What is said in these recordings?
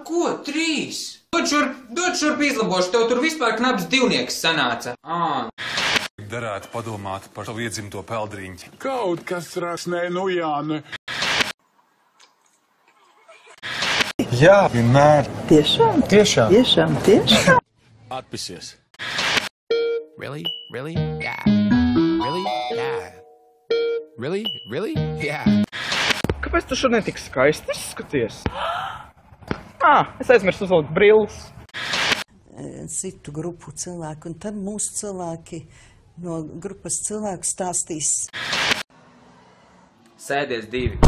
ko? 3? Dod šurp izlabošu, tev tur vispār knaps 2 sanāca. Darētu padomāt par savu iedzimto peldriņķi. Kaut kas rasnē, nu Jāne. Jā, vienmēr. Tiešām? Tiešām. Tiešām, tiešām. Atpisies. Really? Really? Yeah. Really? Yeah. Really? Really? Yeah. Kāpēc tu šodien tik skaisti izskaties? Es aizmirsu uzvilkt brilles. Citu grupu cilvēku, un tad mūsu cilvēki no grupas cilvēku stāstīs. Sēdies 2.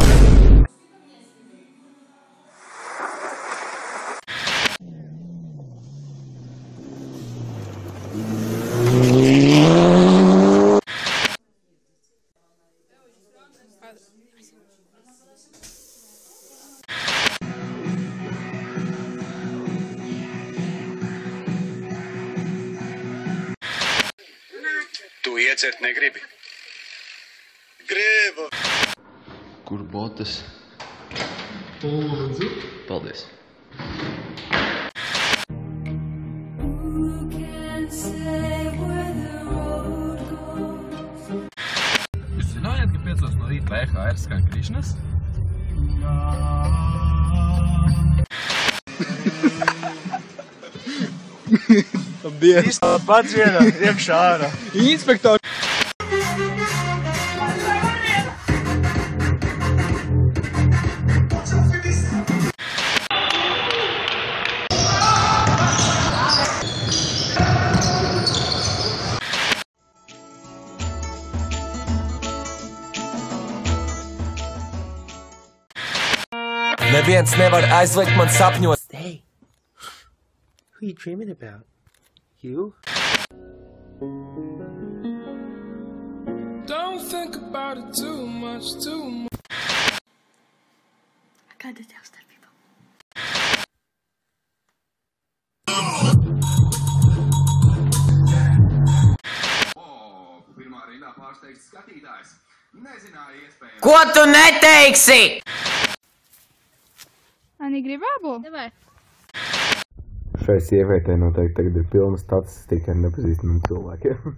Tu iedzert negribi? Gribu! Kur botas? Lūdzu. Paldies. Jūs zinājāt, ka 5 no rīta VHR skan Krišnas? Labdien! Pats vienā, iekšā ārā. Inspektor! Neviens nevar aizliegt man sapņot. Hey, who are you dreaming about? You? Don't think about it too much. I gotta tell stuff, people. Ko tu neteiksi? Ani grib ābolu? Davai. Šai sievietei noteikti tagad ir pilna statistika ar nepazīstamiem cilvēkiem.